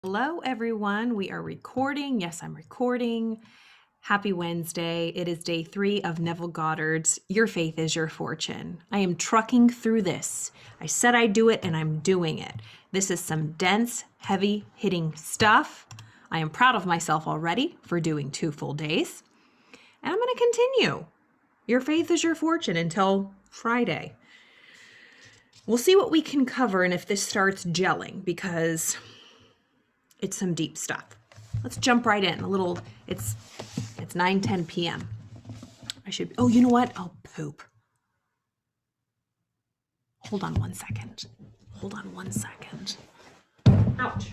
Hello, everyone. We are recording. Yes, I'm recording. Happy Wednesday. It is day 3 of Neville Goddard's Your Faith is Your Fortune. I am trucking through this. I said I'd do it, and I'm doing it. This is some dense, heavy-hitting stuff. I am proud of myself already for doing 2 full days. And I'm going to continue. Your faith is your fortune until Friday. We'll see what we can cover and if this starts gelling, because it's some deep stuff. Let's jump right in. It's 9:10 p.m. Oh, you know what? I'll poop. Hold on one second. Ouch.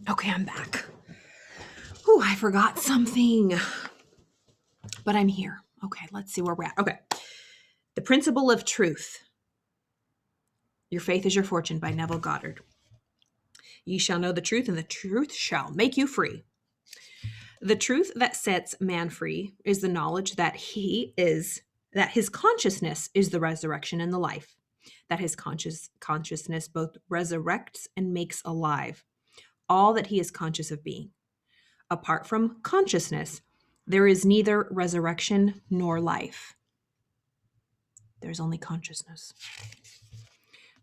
Okay, I'm back. Ooh, I forgot something. But I'm here. Okay, let's see where we're at. Okay. The Principle of Truth. Your Faith is Your Fortune by Neville Goddard. Ye shall know the truth, and the truth shall make you free. The truth that sets man free is the knowledge that his consciousness is the resurrection and the life, that his consciousness both resurrects and makes alive all that he is conscious of being. Apart from consciousness, there is neither resurrection nor life. There's only consciousness.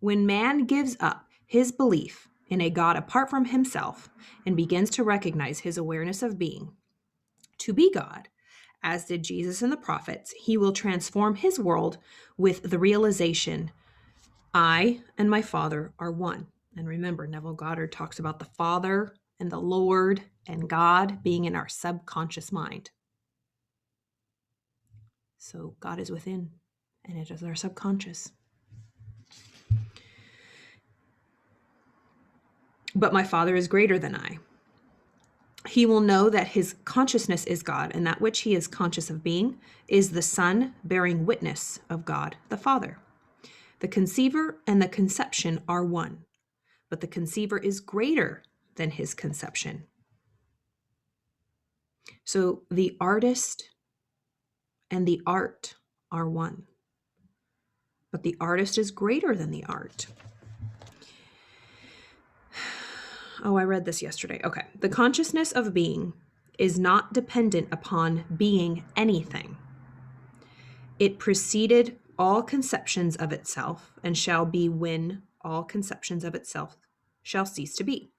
When man gives up his belief in a God apart from himself and begins to recognize his awareness of being to be God, as did Jesus and the prophets, he will transform his world with the realization, I and my Father are one. And remember, Neville Goddard talks about the Father and the Lord and God being in our subconscious mind. So God is within, and it is our subconscious. But my Father is greater than I. He will know that his consciousness is God, and that which he is conscious of being is the Son bearing witness of God the Father. The conceiver and the conception are one, but the conceiver is greater than his conception. So the artist and the art are one, but the artist is greater than the art. Oh, I read this yesterday. Okay. The consciousness of being is not dependent upon being anything. It preceded all conceptions of itself and shall be when all conceptions of itself shall cease to be.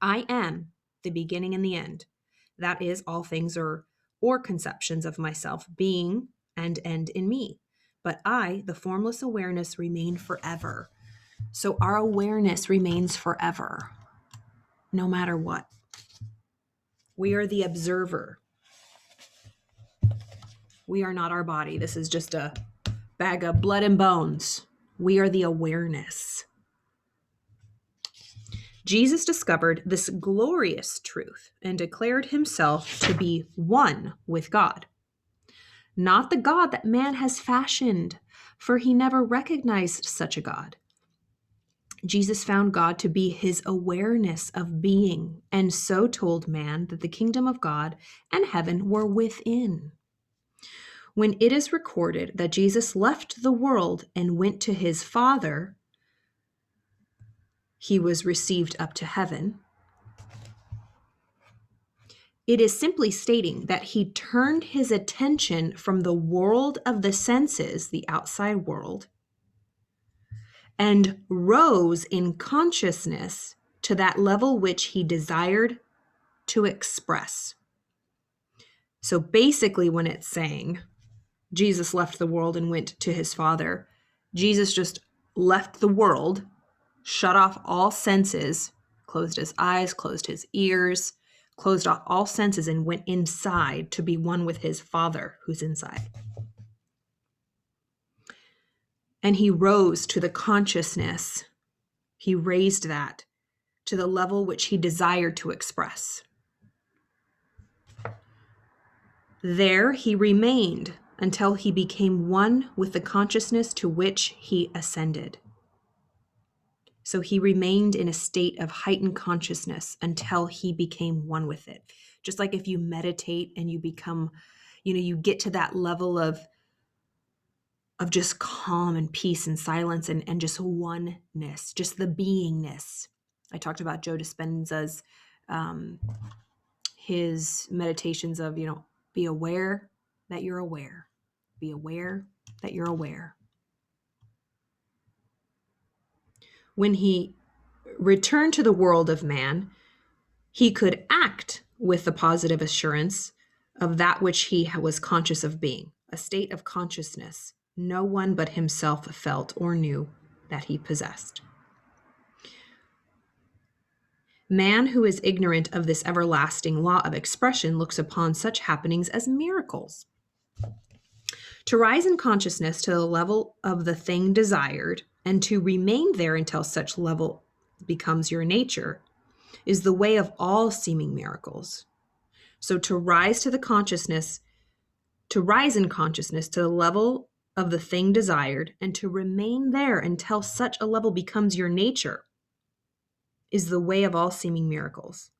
I am the beginning and the end. That is, all things or conceptions of myself being and end in me. But I, the formless awareness, remain forever. So our awareness remains forever, no matter what. We are the observer. We are not our body. This is just a bag of blood and bones. We are the awareness. Jesus discovered this glorious truth and declared himself to be one with God. Not the God that man has fashioned, for he never recognized such a God. Jesus found God to be his awareness of being, and so told man that the kingdom of God and heaven were within. When it is recorded that Jesus left the world and went to his Father, he was received up to heaven. It is simply stating that he turned his attention from the world of the senses, the outside world, and rose in consciousness to that level which he desired to express. So basically, when it's saying Jesus left the world and went to his Father, Jesus just left the world, shut off all senses, closed his eyes, closed his ears, closed off all senses, and went inside to be one with his Father who's inside. And he rose to the consciousness. He raised that to the level which he desired to express. There he remained until he became one with the consciousness to which he ascended. So he remained in a state of heightened consciousness until he became one with it. Just like if you meditate and you become, you get to that level of just calm and peace and silence and just oneness, just the beingness. I talked about Joe Dispenza's his meditations of, be aware that you're aware. Be aware that you're aware. When he returned to the world of man, he could act with the positive assurance of that which he was conscious of being, a state of consciousness no one but himself felt or knew that he possessed. Man who is ignorant of this everlasting law of expression looks upon such happenings as miracles. To rise in consciousness to the level of the thing desired and to remain there until such level becomes your nature is the way of all seeming miracles. So to rise in consciousness to the level of the thing desired and to remain there until such a level becomes your nature is the way of all seeming miracles.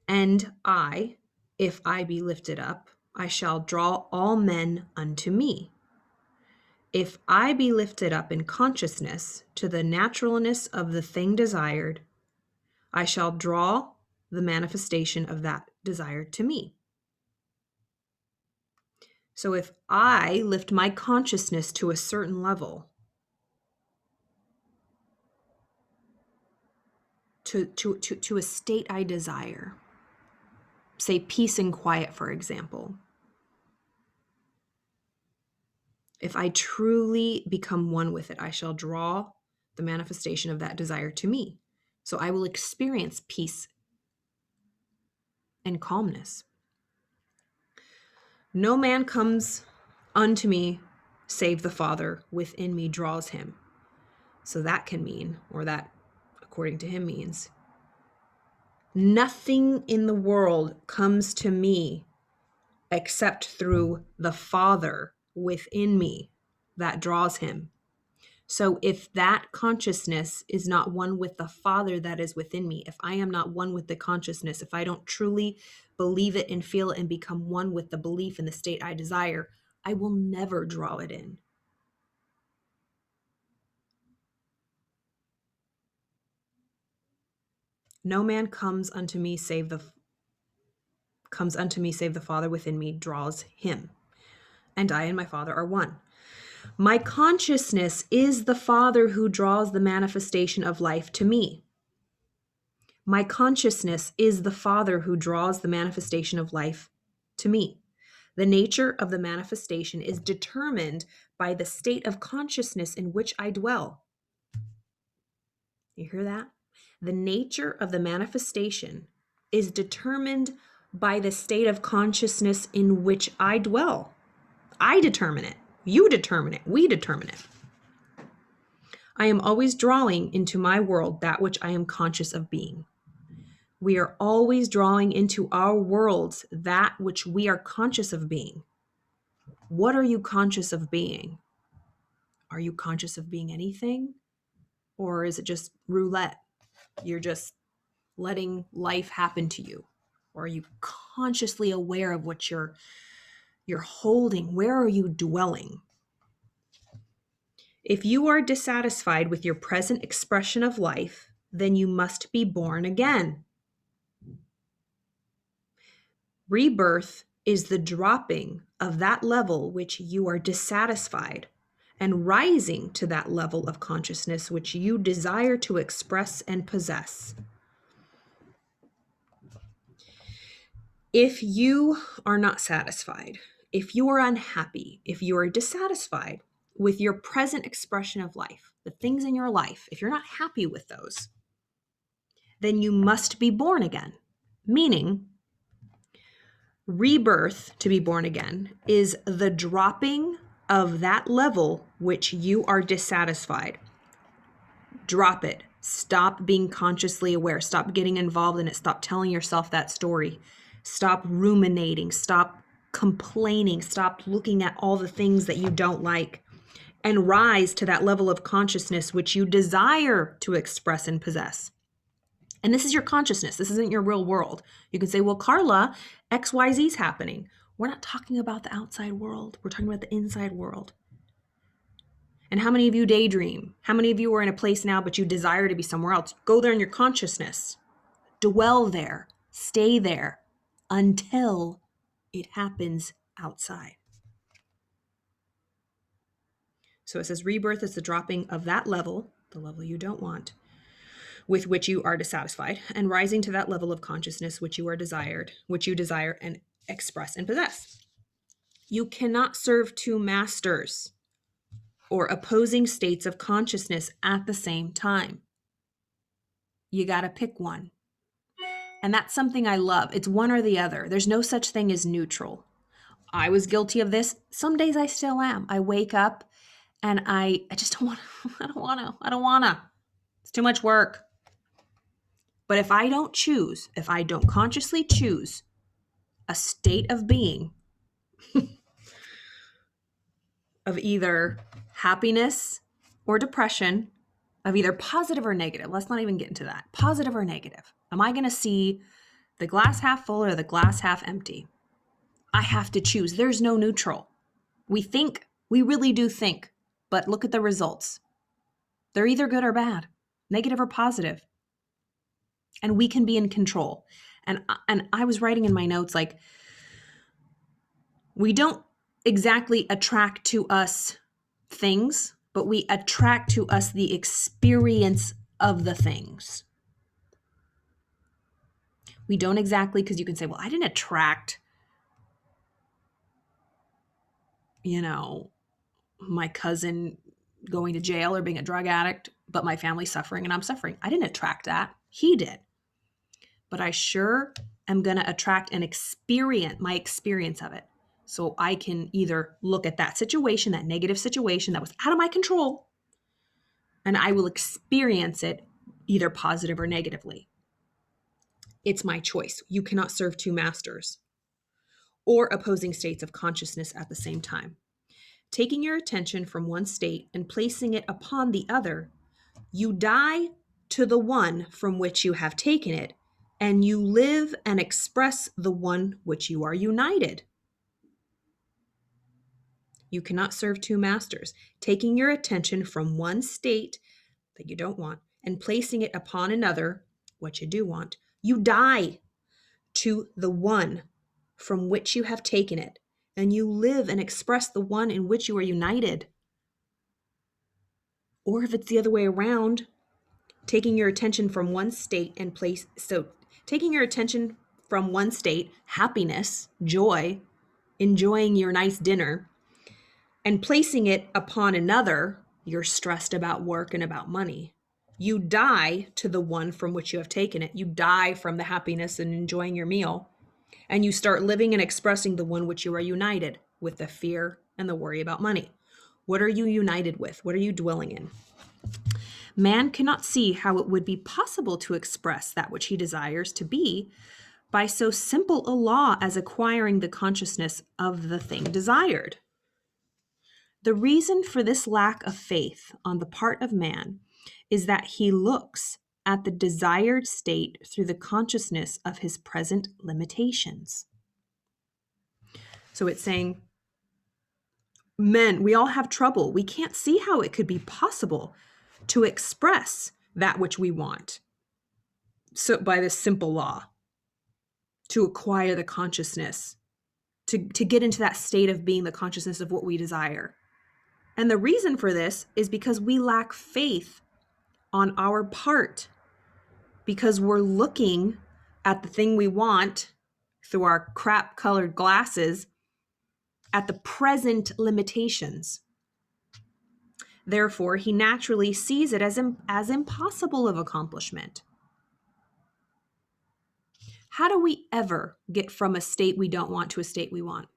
And I, if I be lifted up, I shall draw all men unto me. If I be lifted up in consciousness to the naturalness of the thing desired, I shall draw the manifestation of that desire to me. So if I lift my consciousness to a certain level, to a state I desire, say peace and quiet, for example. If I truly become one with it, I shall draw the manifestation of that desire to me. So I will experience peace and calmness. No man comes unto me, save the Father within me draws him. So that can mean, or that according to him means, nothing in the world comes to me except through the Father within me that draws him. So if that consciousness is not one with the Father that is within me, if I am not one with the consciousness, if I don't truly believe it and feel it and become one with the belief in the state I desire, I will never draw it in. No man comes unto me save the Father within me draws him. And I and my Father are one. My consciousness is the Father who draws the manifestation of life to me. My consciousness is the Father who draws the manifestation of life to me. The nature of the manifestation is determined by the state of consciousness in which I dwell. You hear that? The nature of the manifestation is determined by the state of consciousness in which I dwell. I determine it. You determine it. We determine it. I am always drawing into my world that which I am conscious of being. We are always drawing into our worlds that which we are conscious of being. What are you conscious of being? Are you conscious of being anything? Or is it just roulette? You're just letting life happen to you? Or are you consciously aware of what you're holding? Where are you dwelling? If you are dissatisfied with your present expression of life, then you must be born again. Rebirth is the dropping of that level which you are dissatisfied and rising to that level of consciousness which you desire to express and possess. If you are not satisfied, if you are unhappy, if you are dissatisfied with your present expression of life, the things in your life, if you're not happy with those, then you must be born again. Meaning, rebirth, to be born again, is the dropping of that level which you are dissatisfied. Drop it. Stop being consciously aware. Stop getting involved in it. Stop telling yourself that story. Stop ruminating. Stop complaining. Stop looking at all the things that you don't like. and rise to that level of consciousness which you desire to express and possess. And this is your consciousness. This isn't your real world. You can say, well, Carla, XYZ is happening. We're not talking about the outside world. We're talking about the inside world. And how many of you daydream? How many of you are in a place now, but you desire to be somewhere else? Go there in your consciousness. Dwell there. Stay there until it happens outside. So it says rebirth is the dropping of that level, the level you don't want, with which you are dissatisfied, and rising to that level of consciousness which you desire and express and possess. You cannot serve two masters or opposing states of consciousness at the same time. You got to pick one. And that's something I love. It's one or the other. There's no such thing as neutral. I was guilty of this. Some days I still am. I wake up and I just don't want to. I don't want to. It's too much work. But if I don't consciously choose a state of being of either happiness or depression, of either positive or negative, let's not even get into that. Positive or negative. Am I going to see the glass half full or the glass half empty? I have to choose. There's no neutral. We really do think, but look at the results. They're either good or bad, negative or positive. And we can be in control. And I was writing in my notes, like, we don't exactly attract to us things, but we attract to us the experience of the things. We don't exactly, because you can say, well, I didn't attract, my cousin going to jail or being a drug addict, but my family's suffering and I'm suffering. I didn't attract that. He did. But I sure am going to attract my experience of it. So I can either look at that situation, that negative situation that was out of my control, and I will experience it either positive or negatively. It's my choice. You cannot serve two masters or opposing states of consciousness at the same time. Taking your attention from one state and placing it upon the other, you die to the one from which you have taken it, and you live and express the one which you are united. You cannot serve two masters. Taking your attention from one state that you don't want and placing it upon another, what you do want, you die to the one from which you have taken it, and you live and express the one in which you are united. Or if it's the other way around, taking your attention from one state and place, so taking your attention from one state, happiness, joy, enjoying your nice dinner, and placing it upon another, you're stressed about work and about money. You die to the one from which you have taken it. You die from the happiness and enjoying your meal. And you start living and expressing the one which you are united with, the fear and the worry about money. What are you united with? What are you dwelling in? Man cannot see how it would be possible to express that which he desires to be by so simple a law as acquiring the consciousness of the thing desired. The reason for this lack of faith on the part of man is that he looks at the desired state through the consciousness of his present limitations. So it's saying, men, we all have trouble. We can't see how it could be possible to express that which we want. So by this simple law, to acquire the consciousness, to get into that state of being the consciousness of what we desire. And the reason for this is because we lack faith on our part, because we're looking at the thing we want through our crap-colored glasses at the present limitations. Therefore, he naturally sees it as impossible of accomplishment. How do we ever get from a state we don't want to a state we want?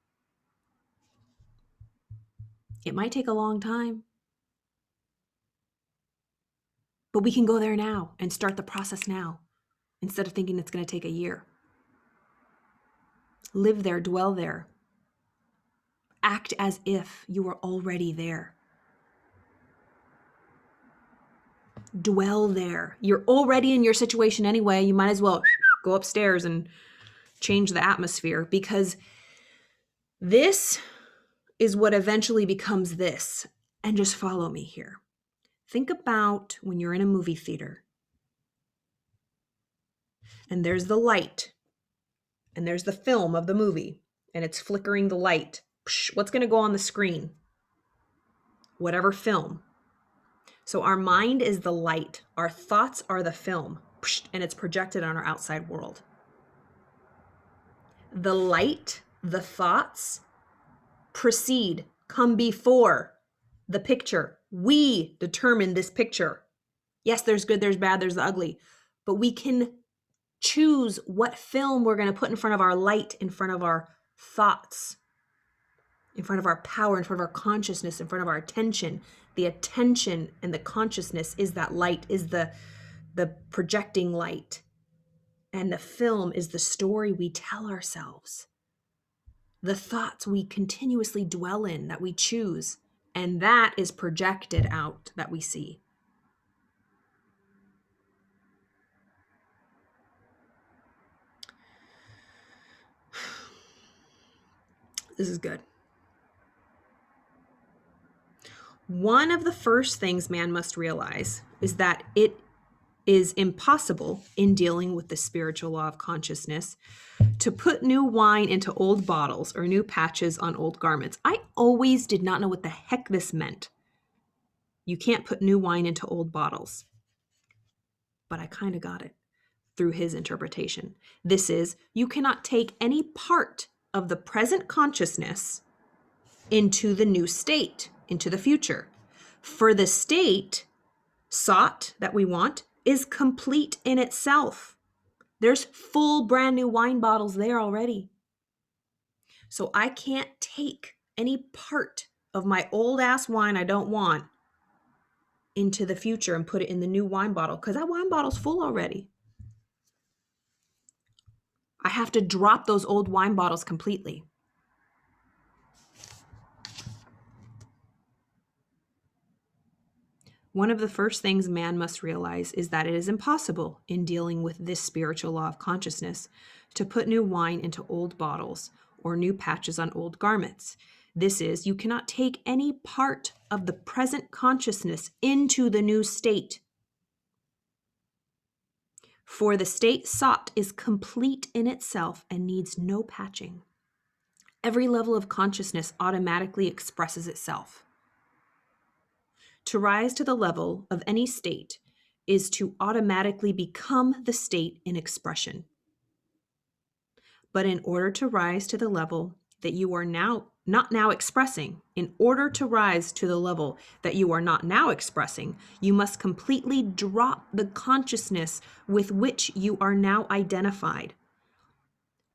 It might take a long time, but we can go there now and start the process now instead of thinking it's going to take a year. Live there, dwell there. Act as if you were already there. Dwell there. You're already in your situation anyway. You might as well go upstairs and change the atmosphere, because this is what eventually becomes this. And just follow me here. Think about when you're in a movie theater and there's the light and there's the film of the movie and it's flickering the light. What's going to go on the screen? Whatever film. So our mind is the light. Our thoughts are the film, and it's projected on our outside world. The light, the thoughts precede, come before the picture. We determine this picture. Yes, there's good, there's bad, there's the ugly, but we can choose what film we're going to put in front of our light, in front of our thoughts, in front of our power, in front of our consciousness, in front of our attention. The attention and the consciousness is that light, is the projecting light. And the film is the story we tell ourselves. The thoughts we continuously dwell in, that we choose, and that is projected out, that we see. This is good. One of the first things man must realize is that it is impossible in dealing with the spiritual law of consciousness to put new wine into old bottles or new patches on old garments. I always did not know what the heck this meant. You can't put new wine into old bottles. But I kind of got it through his interpretation. This is, you cannot take any part of the present consciousness into the new state, into the future. For the state sought that we want is complete in itself. There's full brand new wine bottles there already. So I can't take any part of my old ass wine I don't want into the future and put it in the new wine bottle, because that wine bottle's full already. I have to drop those old wine bottles completely. One of the first things man must realize is that it is impossible in dealing with this spiritual law of consciousness to put new wine into old bottles or new patches on old garments. This is, you cannot take any part of the present consciousness into the new state. For the state sought is complete in itself and needs no patching. Every level of consciousness automatically expresses itself. To rise to the level of any state is to automatically become the state in expression. But in order to rise to the level that you are not now expressing, in order to rise to the level that you are not now expressing, you must completely drop the consciousness with which you are now identified.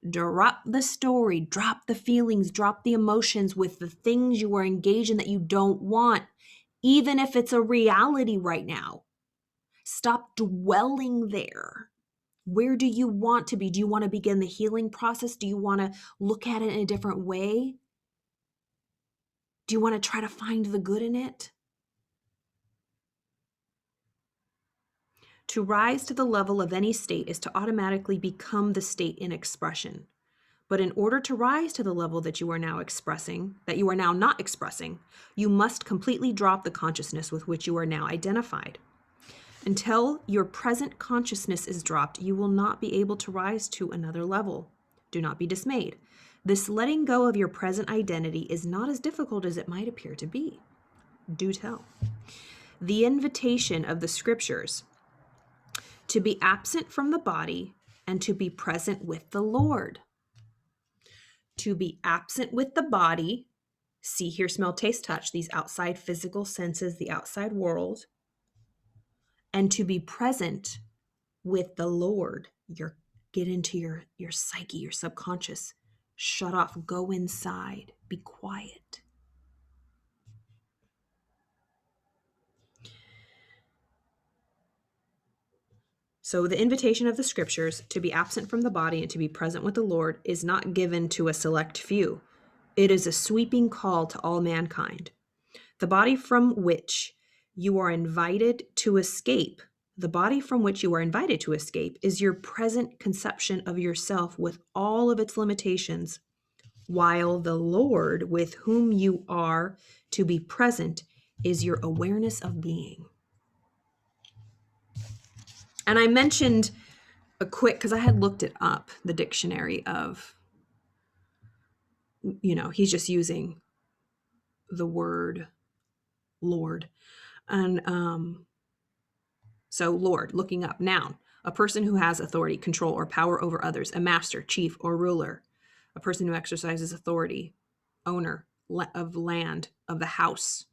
Drop the story, drop the feelings, drop the emotions with the things you are engaged in that you don't want, even if it's a reality right now. Stop dwelling there. Where do you want to be? Do you want to begin the healing process? Do you want to look at it in a different way? Do you want to try to find the good in it? To rise to the level of any state is to automatically become the state in expression. But in order to rise to the level that you are now expressing, that you are now not expressing, you must completely drop the consciousness with which you are now identified. Until your present consciousness is dropped, you will not be able to rise to another level. Do not be dismayed. This letting go of your present identity is not as difficult as it might appear to be. Do tell. The invitation of the scriptures to be absent from the body and to be present with the Lord. To be absent with the body, see, hear, smell, taste, touch, these outside physical senses, the outside world, and to be present with the Lord. Get into your psyche, your subconscious. Shut off, go inside, be quiet. So the invitation of the scriptures to be absent from the body and to be present with the Lord is not given to a select few. It is a sweeping call to all mankind. The body from which you are invited to escape, the body from which you are invited to escape is your present conception of yourself with all of its limitations, while the Lord with whom you are to be present is your awareness of being. And I mentioned a quick, because I had looked it up, the dictionary of, he's just using the word Lord. And so Lord, looking up, noun, a person who has authority, control, or power over others, a master, chief, or ruler, a person who exercises authority, owner of land, of the house.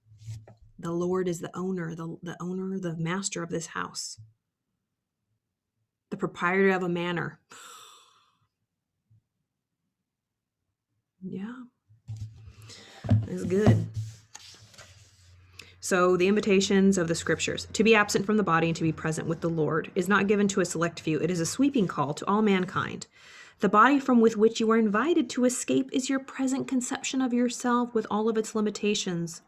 The Lord is the owner, the master of this house, the proprietor of a manor. Yeah, that's good. So the invitations of the scriptures, to be absent from the body and to be present with the Lord, is not given to a select few. It is a sweeping call to all mankind. The body from with which you are invited to escape is your present conception of yourself with all of its limitations,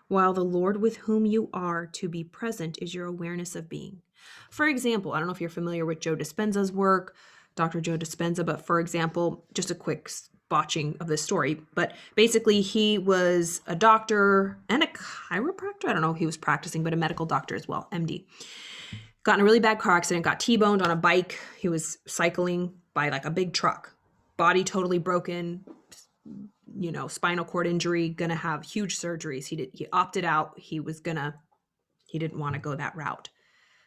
while the Lord with whom you are to be present is your awareness of being. For example, I don't know if you're familiar with Joe Dispenza's work, Dr. Joe Dispenza, but for example, just a quick botching of this story, but basically he was a doctor and a chiropractor. I don't know if he was practicing, but a medical doctor as well, MD. Got in a really bad car accident, got T-boned on a bike. He was cycling by like a big truck, body totally broken, spinal cord injury, gonna have huge surgeries. He opted out. He didn't want to go that route.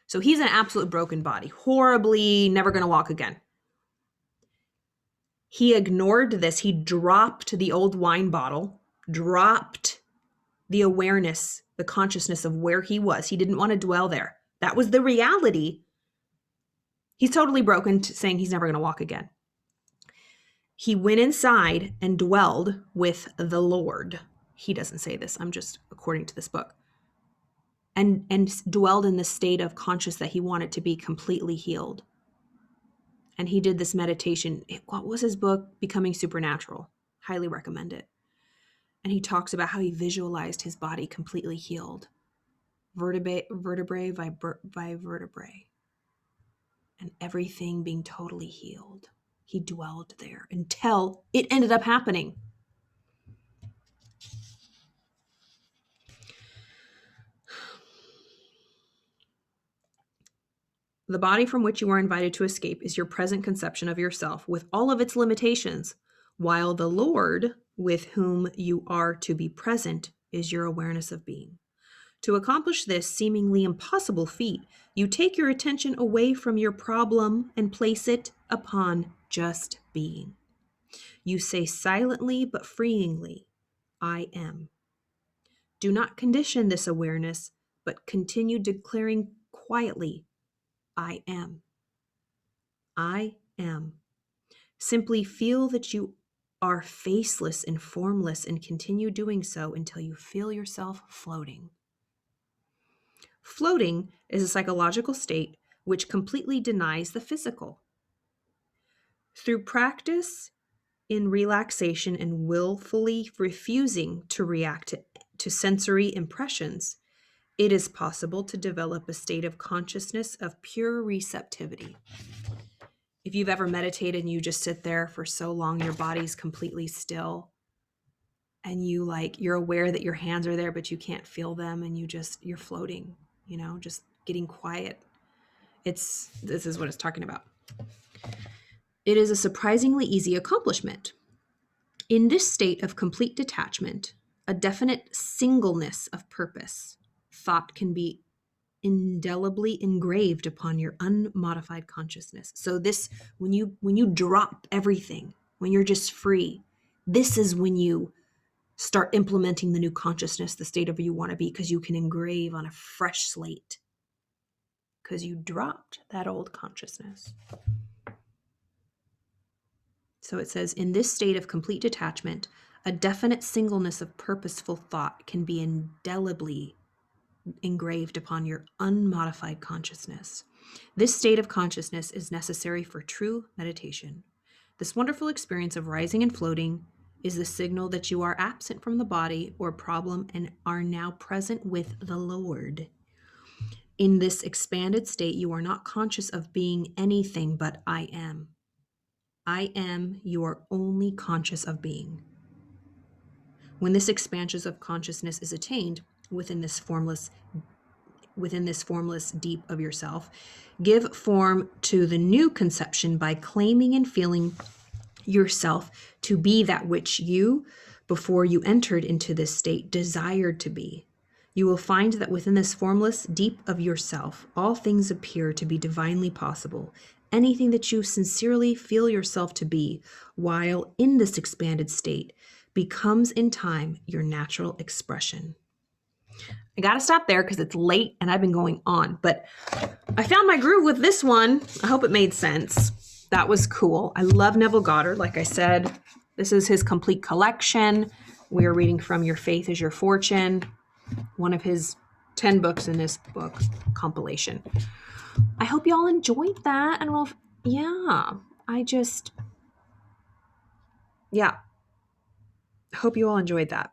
So he's an absolute broken body, horribly, never gonna walk again. He ignored this. He dropped the old wine bottle, dropped the awareness, the consciousness of where he was. He didn't want to dwell there. That was the reality. He's totally broken, saying he's never gonna walk again. He went inside and dwelled with the Lord. He doesn't say this. I'm just according to this book. And dwelled in the state of conscious that he wanted to be completely healed. And he did this meditation. What was his book? Becoming Supernatural. Highly recommend it. And he talks about how he visualized his body completely healed. Vertebrae by vertebrae. And everything being totally healed. He dwelled there until it ended up happening. The body from which you are invited to escape is your present conception of yourself with all of its limitations, while the Lord with whom you are to be present is your awareness of being. To accomplish this seemingly impossible feat, you take your attention away from your problem and place it upon just being. You say silently but freeingly, I am. Do not condition this awareness, but continue declaring quietly, I am. I am. Simply feel that you are faceless and formless and continue doing so until you feel yourself floating. Floating is a psychological state which completely denies the physical. Through practice in relaxation and willfully refusing to react to sensory impressions, it is possible to develop a state of consciousness of pure receptivity. If you've ever meditated and you just sit there for so long, your body's completely still and you're aware that your hands are there, but you can't feel them and you're floating, just getting quiet. This is what it's talking about. It is a surprisingly easy accomplishment. In this state of complete detachment, a definite singleness of purpose, thought can be indelibly engraved upon your unmodified consciousness. So this, when you drop everything, when you're just free, this is when you start implementing the new consciousness, the state of you want to be, because you can engrave on a fresh slate because you dropped that old consciousness. So it says, in this state of complete detachment, a definite singleness of purposeful thought can be indelibly engraved upon your unmodified consciousness. This state of consciousness is necessary for true meditation. This wonderful experience of rising and floating is the signal that you are absent from the body or problem and are now present with the Lord. In this expanded state, you are not conscious of being anything but I am. I am, you are only conscious of being. When this expansion of consciousness is attained within this formless deep of yourself, give form to the new conception by claiming and feeling yourself to be that which you, before you entered into this state, desired to be. You will find that within this formless deep of yourself, all things appear to be divinely possible. Anything that you sincerely feel yourself to be while in this expanded state becomes in time your natural expression. I got to stop there because it's late and I've been going on, but I found my groove with this one. I hope it made sense. That was cool. I love Neville Goddard. Like I said, this is his complete collection. We are reading from Your Faith is Your Fortune, one of his 10 books in this book compilation. I hope y'all enjoyed that. And well, I hope you all enjoyed that.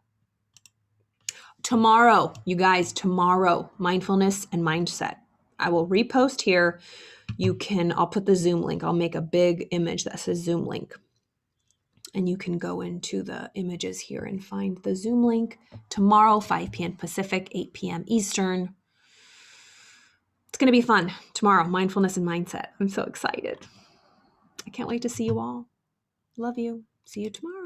Tomorrow, you guys, mindfulness and mindset. I will repost here. I'll put the Zoom link. I'll make a big image that says Zoom link. And you can go into the images here and find the Zoom link. Tomorrow, 5 p.m. Pacific, 8 p.m. Eastern. It's going to be fun. Tomorrow, mindfulness and mindset. I'm so excited. I can't wait to see you all. Love you. See you tomorrow.